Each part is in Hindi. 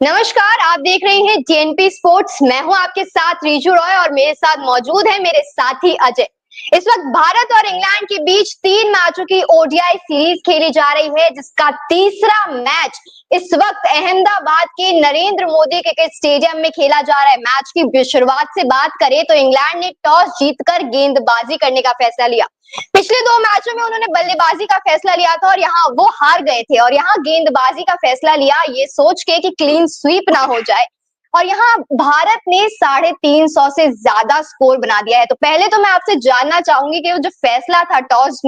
नमस्कार, आप देख रहे हैं टीएनपी स्पोर्ट्स। मैं हूं आपके साथ रीजू रॉय और मेरे साथ मौजूद है मेरे साथी अजय। इस वक्त भारत और इंग्लैंड के बीच 3 मैचों की ओडीआई सीरीज खेली जा रही है, जिसका तीसरा मैच इस वक्त अहमदाबाद के नरेंद्र मोदी क्रिकेट स्टेडियम में खेला जा रहा है। मैच की शुरुआत से बात करें तो इंग्लैंड ने टॉस जीतकर गेंदबाजी करने का फैसला लिया। पिछले 2 मैचों में उन्होंने बल्लेबाजी का फैसला लिया था और यहाँ वो हार गए थे, और यहाँ गेंदबाजी का फैसला लिया ये सोच के कि क्लीन स्वीप ना हो जाए, और यहाँ भारत ने 350 से ज्यादा स्कोर बना दिया है। तो पहले तो मैं आपसे जानना चाहूंगी कि वो जो फैसला था टॉस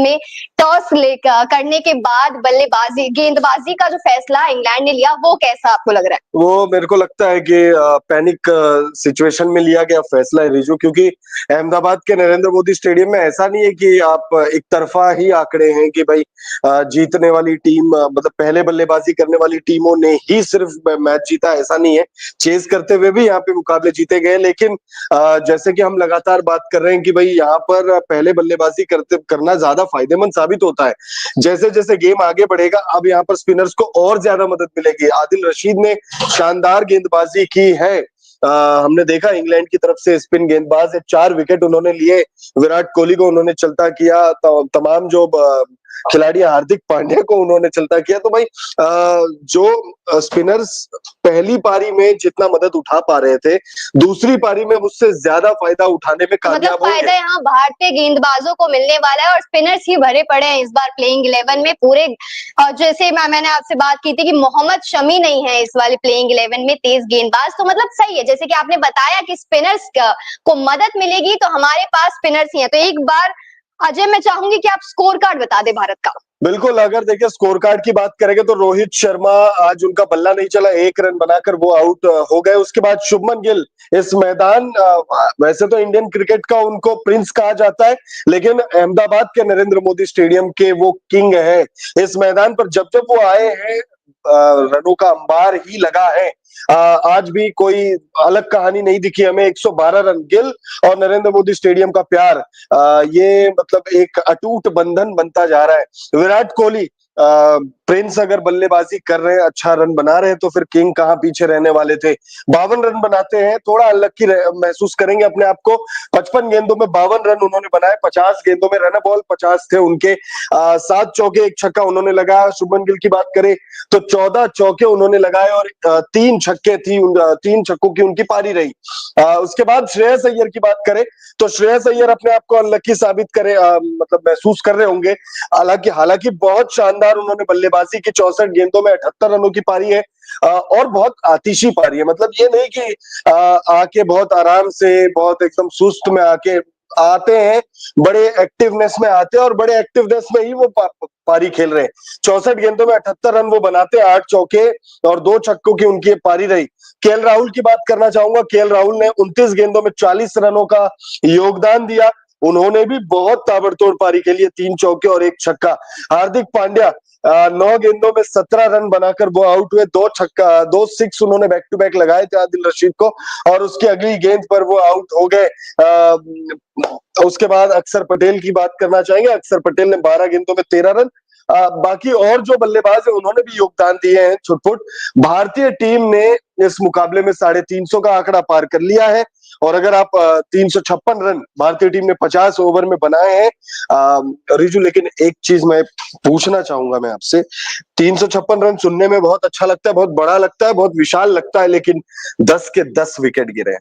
करने के बाद बल्लेबाजी गेंदबाजी का जो फैसला इंग्लैंड ने लिया, वो कैसा आपको लग रहा है? वो मेरे को लगता है कि पैनिक सिचुएशन में लिया गया फैसला है रिजू, क्योंकि अहमदाबाद के नरेंद्र मोदी स्टेडियम में ऐसा नहीं है कि आप एक तरफा ही आंकड़े हैं कि भाई जीतने वाली टीम मतलब पहले बल्लेबाजी करने वाली टीमों ने ही सिर्फ मैच जीता, ऐसा नहीं है। चेज करते हुए भी यहाँ पे मुकाबले जीते गए, लेकिन जैसे कि हम लगातार बात कर रहे हैं कि भाई यहाँ पर पहले बल्लेबाजी करना ज्यादा फायदेमंद साबित होता है। जैसे जैसे गेम आगे बढ़ेगा अब यहाँ पर स्पिनर्स को और ज्यादा मदद मिलेगी। आदिल रशीद ने शानदार गेंदबाजी की है। हमने देखा इंग्लैंड की तरफ से स्पिन गेंदबाज है, 4 विकेट उन्होंने लिए। विराट कोहली को उन्होंने चलता किया, तमाम जो खिलाड़ी हार्दिक पांड्या को उन्होंने चलता किया। तो भाई जो स्पिनर्स पहली पारी में जितना मदद उठा पा रहे थे, दूसरी पारी में उससे ज्यादा फायदा उठाने में कामयाब मतलब फायदा यहाँ भारतीय गेंदबाजों को मिलने वाला है, और स्पिनर्स ही भरे पड़े हैं इस बार प्लेइंग 11 में पूरे। जैसे मैंने आपसे बात की थी कि मोहम्मद शमी नहीं है इस वाले प्लेइंग 11 में तेज गेंदबाज, तो मतलब सही है। जैसे कि आपने बताया कि स्पिनर्स को मदद मिलेगी, तो हमारे पास स्पिनर्स ही हैं। तो एक बार अजय, मैं चाहूंगी कि आप स्कोर कार्ड बता दें भारत का। बिल्कुल, अगर देखिए स्कोर कार्ड की बात करेंगे तो रोहित शर्मा आज उनका बल्ला नहीं चला, 1 रन बनाकर वो आउट हो गए। उसके बाद शुभमन गिल इस मैदान वैसे तो इंडियन क्रिकेट का उनको प्रिंस कहा जाता है, लेकिन अहमदाबाद के नरेंद्र मोदी स्टेडियम के वो किंग है। इस मैदान पर जब जब वो आए हैं रनों का अंबार ही लगा है। आज भी कोई अलग कहानी नहीं दिखी हमें। 112 रन, गिल और नरेंद्र मोदी स्टेडियम का प्यार, ये मतलब एक अटूट बंधन बनता जा रहा है। विराट कोहली प्रिंस अगर बल्लेबाजी कर रहे हैं, अच्छा रन बना रहे हैं, तो फिर किंग कहाँ पीछे रहने वाले थे। 52 रन बनाते हैं, थोड़ा अनलक्की महसूस करेंगे अपने आप को। 55 गेंदों में 52 रन उन्होंने बनाए, 50 गेंदों में रन बॉल 50 थे उनके। 7 चौके 1 छक्का उन्होंने लगाया। शुभमन गिल की बात करें तो 14 चौके उन्होंने लगाए और 3 छक्के थी, 3 छक्कों की उनकी पारी रही। उसके बाद श्रेयस अय्यर की बात करें तो श्रेयस अय्यर अपने आप को अनलक्की साबित करे मतलब महसूस कर रहे होंगे। हालांकि बहुत शानदार उन्होंने बल्लेबाजी की, 64 गेंदों में 78 रनों की पारी है और बहुत आतिशी पारी है। मतलब ये नहीं कि आके बहुत आराम से बहुत एकदम सुस्त में आते हैं, बड़े एक्टिवनेस में आते हैं और बड़े एक्टिवनेस में ही वो पारी खेल रहे हैं। 64 गेंदों में 78 रन वो बनाते, 8 चौके और 2 छक्कों की उनकी पारी रही। केएल राहुल की बात करना चाहूंगा। केएल राहुल ने 29 गेंदों में 40 रनों का योगदान दिया। उन्होंने भी बहुत ताबड़तोड़ पारी के लिए, 3 चौके और 1 छक्का। हार्दिक पांड्या 9 गेंदों में 17 रन बनाकर वो आउट हुए। 2 सिक्स उन्होंने बैक टू बैक लगाए थे आदिल रशीद को, और उसकी अगली गेंद पर वो आउट हो गए। उसके बाद अक्षर पटेल की बात करना चाहेंगे। अक्षर पटेल ने 12 गेंदों में 13 रन। बाकी और जो बल्लेबाज है उन्होंने भी योगदान दिए हैं छुटपुट। भारतीय टीम ने इस मुकाबले में 350 का आंकड़ा पार कर लिया है, और अगर आप 356 रन भारतीय टीम ने 50 ओवर में बनाए हैं। रिजू, लेकिन एक चीज मैं पूछना चाहूंगा मैं आपसे। 356 रन सुनने में बहुत अच्छा लगता है, बहुत बड़ा लगता है, बहुत विशाल लगता है, लेकिन 10 के 10 विकेट गिरे।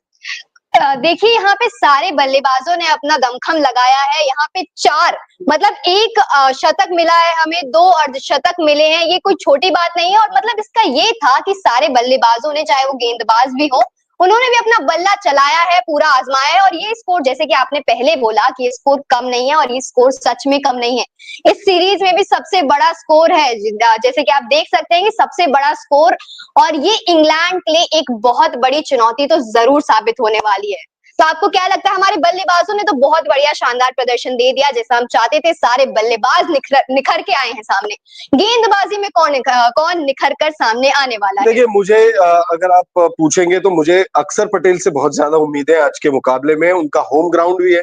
देखिए, यहाँ पे सारे बल्लेबाजों ने अपना दमखम लगाया है। यहाँ पे 4 मतलब 1 शतक मिला है हमें, 2 अर्धशतक मिले हैं। ये कोई छोटी बात नहीं है, और मतलब इसका ये था कि सारे बल्लेबाजों ने, चाहे वो गेंदबाज भी हो, उन्होंने भी अपना बल्ला चलाया है, पूरा आजमाया है। और ये स्कोर, जैसे कि आपने पहले बोला कि ये स्कोर कम नहीं है, और ये स्कोर सच में कम नहीं है। इस सीरीज में भी सबसे बड़ा स्कोर है, जैसे कि आप देख सकते हैं कि सबसे बड़ा स्कोर, और ये इंग्लैंड के लिए एक बहुत बड़ी चुनौती तो जरूर साबित होने वाली है। तो आपको क्या लगता है, हमारे बल्लेबाजों ने तो बहुत बढ़िया शानदार प्रदर्शन दे दिया जैसा हम चाहते थे, सारे बल्लेबाज निखर के आए हैं सामने। गेंदबाजी में कौन निखर कर सामने आने वाला है? देखिए मुझे अगर आप पूछेंगे तो मुझे अक्षर पटेल से बहुत ज्यादा उम्मीद है आज के मुकाबले में। उनका होम ग्राउंड भी है,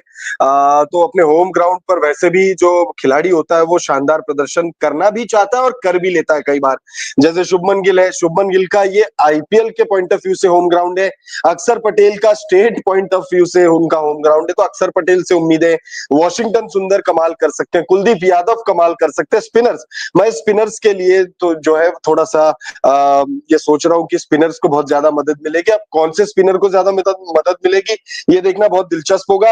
तो अपने होम ग्राउंड पर वैसे भी जो खिलाड़ी होता है वो शानदार प्रदर्शन करना भी चाहता है और कर भी लेता है कई बार। जैसे शुभमन गिल है, शुभमन गिल का ये आईपीएल के पॉइंट ऑफ व्यू से होम ग्राउंड है, अक्षर पटेल का स्टेट पॉइंट ऑफ व्यू से उनका होम ग्राउंड है। तो अक्षर पटेल से उम्मीद है, वॉशिंगटन सुंदर कमाल कर सकते हैं, कुलदीप यादव कमाल कर सकते हैं। स्पिनर्स, मैं स्पिनर्स के लिए तो जो है थोड़ा सा ये सोच रहा हूँ कि स्पिनर्स को बहुत ज्यादा मदद मिलेगी। अब कौन से स्पिनर को ज्यादा मदद मिलेगी ये देखना बहुत दिलचस्प होगा।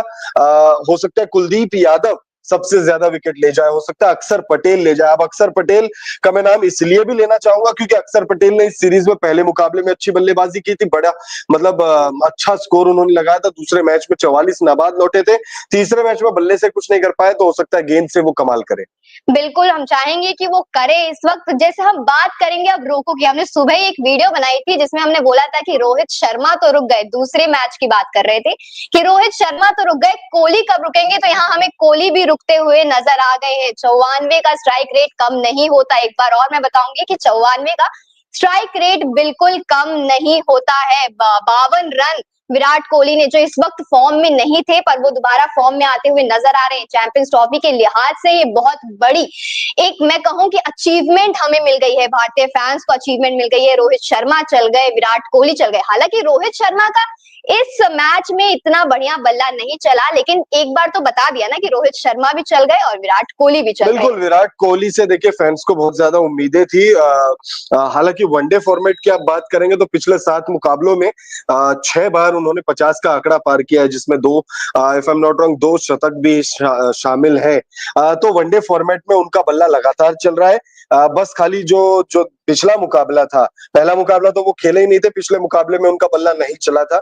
हो सकता है कुलदीप यादव सबसे ज्यादा विकेट ले जाए, हो सकता है अक्षर पटेल ले जाए। अब अक्षर पटेल का मैं नाम इसलिए भी लेना चाहूंगा क्योंकि अक्षर पटेल ने इस सीरीज में पहले मुकाबले में अच्छी बल्लेबाजी की थी, बड़ा मतलब अच्छा स्कोर उन्होंने लगाया था। दूसरे मैच में 44 नाबाद लौटे थे, तीसरे मैच में बल्ले से कुछ नहीं कर पाए, तो हो सकता है गेंद से वो कमाल करे। बिल्कुल, हम चाहेंगे कि वो करे इस वक्त। जैसे हम बात करेंगे अब रोको की, हमने सुबह ही एक वीडियो बनाई थी जिसमें हमने बोला था कि रोहित शर्मा तो रुक गए, दूसरे मैच की बात कर रहे थे कि रोहित शर्मा तो रुक गए, कोहली कब रुकेंगे? तो यहाँ हमें कोहली भी रुकते हुए नजर आ गए हैं। 94 का स्ट्राइक रेट कम नहीं होता। एक बार और मैं बताऊंगी कि 94 का स्ट्राइक रेट बिल्कुल कम नहीं होता है। 52 रन विराट कोहली ने, जो इस वक्त फॉर्म में नहीं थे पर वो दोबारा फॉर्म में आते हुए नजर आ रहे हैं। चैंपियंस ट्रॉफी के लिहाज से ये बहुत बड़ी एक मैं कहूं कि अचीवमेंट हमें मिल गई है, भारतीय फैंस को अचीवमेंट मिल गई है। रोहित शर्मा चल गए, विराट कोहली चल गए। हालांकि रोहित शर्मा का इस मैच में इतना बढ़िया बल्ला नहीं चला, लेकिन एक बार तो बता दिया ना कि रोहित शर्मा भी चल गए और विराट कोहली भी चल गए। बिल्कुल, विराट कोहली से देखिए फैंस को बहुत ज्यादा उम्मीदें थी। हालांकि वनडे फॉर्मेट की आप बात करेंगे तो पिछले 7 मुकाबलों में 6 बार उन्होंने 50 का आंकड़ा पार किया है, जिसमें 2 if I am not wrong 2 शतक भी शामिल है। तो वनडे फॉर्मेट में उनका बल्ला लगातार चल रहा है। बस खाली जो जो पिछला मुकाबला था, पहला मुकाबला तो वो खेले ही नहीं थे, पिछले मुकाबले में उनका बल्ला नहीं चला था।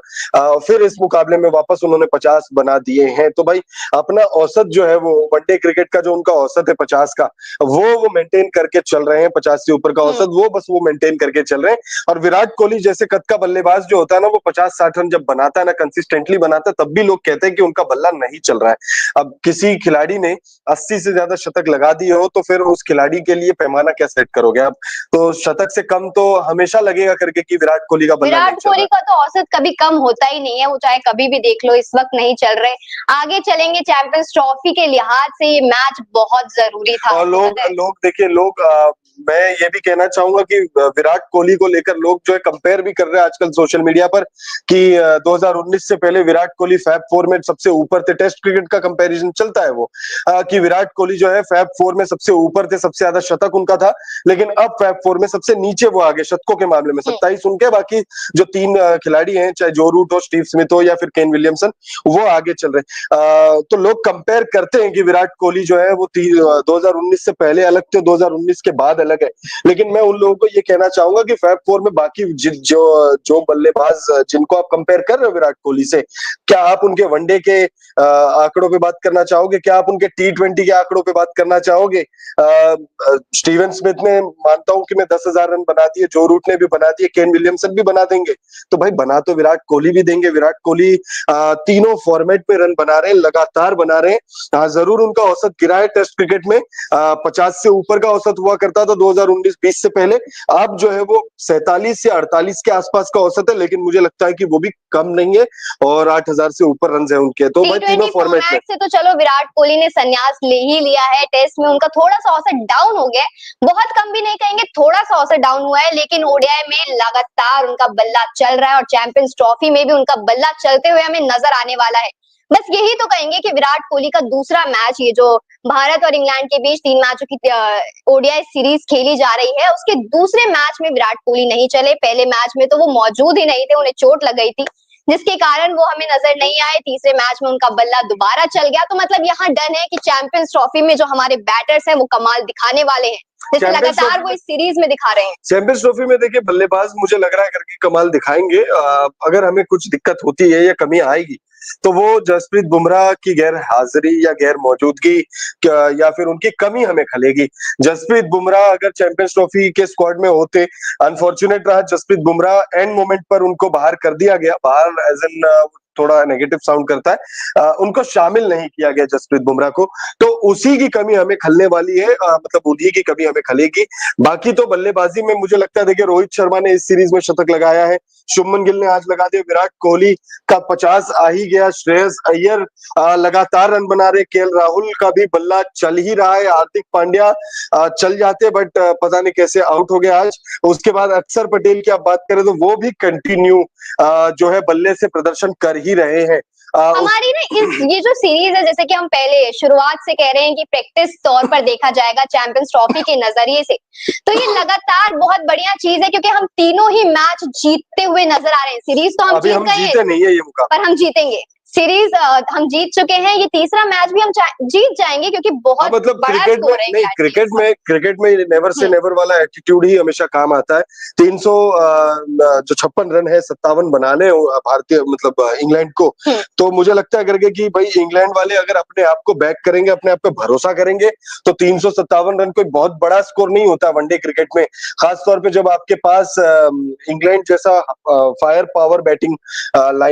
फिर इस मुकाबले में वापस उन्होंने 50 बना दिए हैं। तो भाई अपना औसत जो है वो वनडे क्रिकेट का जो उनका औसत है 50 का, वो मेंटेन करके चल रहे हैं। 50 से ऊपर का औसत वो बस वो मेंटेन करके चल रहे हैं। और विराट कोहली जैसे कद का बल्लेबाज जो होता है ना, वो 50-60 रन जब बनाता है ना, कंसिस्टेंटली बनाता है, तब भी लोग कहते हैं कि उनका बल्ला नहीं चल रहा है। अब किसी खिलाड़ी ने 80 से ज्यादा शतक लगा दिए हो तो फिर उस खिलाड़ी के लिए पैमाना क्या सेट करोगे आप? तो शतक से कम तो हमेशा लगेगा करके कि विराट कोहली का बल्ला विराट कोहली का तो औसत कभी कम होता ही नहीं है, वो चाहे कभी भी देख लो, इस वक्त नहीं चल रहे। आगे चलेंगे, चैंपियंस ट्रॉफी के लिहाज से ये मैच बहुत जरूरी था। और लोग देखिए, मैं ये भी कहना चाहूंगा कि विराट कोहली को लेकर लोग जो है कंपेयर भी कर रहे हैं आजकल सोशल मीडिया पर कि 2019 से पहले विराट कोहली फैब 4 में सबसे ऊपर थे। टेस्ट क्रिकेट का कंपैरिजन चलता है वो कि विराट कोहली जो है फैब 4 में सबसे ऊपर थे, सबसे ज्यादा शतक उनका था, लेकिन अब फैब 4 में सबसे नीचे वो आगे शतकों के मामले में 27 उनके, बाकी जो 3 खिलाड़ी हैं, चाहे जो रूट हो, स्टीव स्मिथ हो या फिर केन विलियमसन, वो आगे चल रहे। तो लोग कंपेयर करते हैं कि विराट कोहली जो है वो 2019 से पहले अलग थे, 2019 के बाद अलग है। लेकिन मैं उन लोगों को ये कहना चाहूंगा कि फैब 4 में बाकी जो बल्लेबाज जिनको आप कंपेयर कर रहे हो विराट कोहली से, क्या आप उनके वनडे के आंकड़ों पे बात करना चाहोगे? क्या आप उनके T20 के आंकड़ों पे बात करना चाहोगे? स्टीवन स्मिथ ने, मानता हूं कि मैं 10,000 रन बना दिए, जो रूट ने भी बना दिए, केन विलियमसन भी बना देंगे, तो भाई बना तो विराट कोहली भी देंगे। विराट कोहली तीनों फॉर्मेट पे रन बना रहे हैं, लगातार बना रहे हैं। जरूर उनका औसत गिरा है टेस्ट क्रिकेट में, 50 से ऊपर का औसत हुआ करता था 2019-20 से पहले। अब जो है वो 47 या 48 के आसपास का औसत है, लेकिन मुझे लगता है कि वो भी कम नहीं है और 8,000 से ऊपर रन है उनके। तो भाई तीनों फॉर्मेट में से तो चलो विराट कोहली ने संन्यास ले ही लिया है। टेस्ट में उनका थोड़ा सा औसत डाउन हो गया, बहुत कम भी नहीं कहेंगे, थोड़ा सा औसत डाउन हुआ है, लेकिन ओडीआई में लगातार उनका बल्ला चल रहा है और चैंपियंस ट्रॉफी में भी उनका बल्ला चलते हुए हमें नजर आने वाला है। बस यही तो कहेंगे कि विराट कोहली का दूसरा मैच, ये जो भारत और इंग्लैंड के बीच 3 मैचों की ओडीआई सीरीज खेली जा रही है, उसके दूसरे मैच में विराट कोहली नहीं चले। पहले मैच में तो वो मौजूद ही नहीं थे, उन्हें चोट लग गई थी, जिसके कारण वो हमें नजर नहीं आए। तीसरे मैच में उनका बल्ला दोबारा चल गया। तो मतलब यहाँ डन है कि चैंपियंस ट्रॉफी में जो हमारे बैटर्स हैं वो कमाल दिखाने वाले हैं, जैसे लगातार वो इस सीरीज में दिखा रहे हैं। चैंपियंस ट्रॉफी में देखिए बल्लेबाज मुझे लग रहा है करके कमाल दिखाएंगे। अगर हमें कुछ दिक्कत होती है या कमी आएगी तो वो जसप्रीत बुमराह की गैर हाजिरी या गैर मौजूदगी या फिर उनकी कमी हमें खलेगी। जसप्रीत बुमराह अगर चैंपियंस ट्रॉफी के स्क्वाड में होते, अनफॉर्चुनेट रहा जसप्रीत बुमराह, एंड मोमेंट पर उनको बाहर कर दिया गया, बाहर एज एन थोड़ा नेगेटिव साउंड करता है, उनको शामिल नहीं किया गया जसप्रीत बुमराह को, तो उसी की कमी हमें खलने वाली है, मतलब उन्हीं की कमी हमें खलेगी। बाकी तो बल्लेबाजी में मुझे लगता है, देखिए रोहित शर्मा ने इस सीरीज में शतक लगाया है, शुभमन गिल ने आज लगा दिया, विराट कोहली का 50 आ ही गया, श्रेयस अय्यर लगातार रन बना रहे, केएल राहुल का भी बल्ला चल ही रहा है, हार्दिक पांड्या चल जाते बट पता नहीं कैसे आउट हो गया आज। उसके बाद अक्षर पटेल की आप बात करें तो वो भी कंटिन्यू जो है बल्ले से प्रदर्शन कर ही रहे हैं। हमारी ना ये जो सीरीज है, जैसे कि हम पहले शुरुआत से कह रहे हैं कि प्रैक्टिस तौर पर देखा जाएगा चैंपियंस ट्रॉफी के नजरिए से, तो ये लगातार बहुत बढ़िया चीज है, क्योंकि हम तीनों ही मैच जीतते हुए नजर आ रहे हैं। सीरीज तो हम अभी जीत हम गए जीते नहीं है ये मुकाबला, पर हम जीतेंगे। सीरीज हम जीत चुके हैं, ये तीसरा मैच भी हम जीत जाएंगे, क्योंकि बहुत मतलब बड़ा क्रिकेट में स्कोर है नहीं, क्रिकेट में नेवर से नेवर वाला एटीट्यूड ही हमेशा काम आता है। 300 जो 56 रन है 57 बनाने भारतीय मतलब इंग्लैंड को, तो मुझे लगता है करके कि भाई इंग्लैंड वाले अगर अपने आप को बैक करेंगे, अपने आप पे भरोसा करेंगे, तो 357 रन कोई बहुत बड़ा स्कोर नहीं होता वनडे क्रिकेट में, खासतौर पे जब आपके पास इंग्लैंड जैसा फायर पावर बैटिंग लाइन